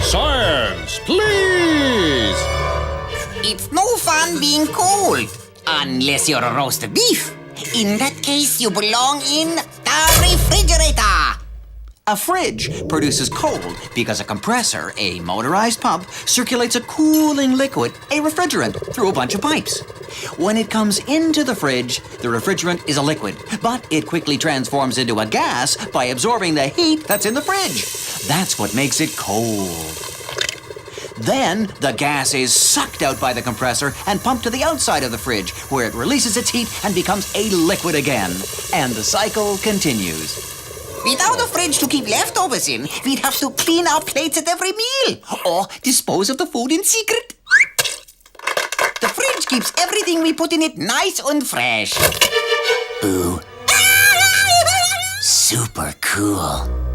Science, please! It's no fun being cold. Unless you're a roast beef. In that case, you belong in the refrigerator. A fridge produces cold because a compressor, a motorized pump, circulates a cooling liquid, a refrigerant, through a bunch of pipes. When it comes into the fridge, the refrigerant is a liquid, but it quickly transforms into a gas by absorbing the heat that's in the fridge. That's what makes it cold. Then, the gas is sucked out by the compressor and pumped to the outside of the fridge, where it releases its heat and becomes a liquid again. And the cycle continues. Without a fridge to keep leftovers in, we'd have to clean our plates at every meal or dispose of the food in secret. The fridge keeps everything we put in it nice and fresh. Ooh. Super cool.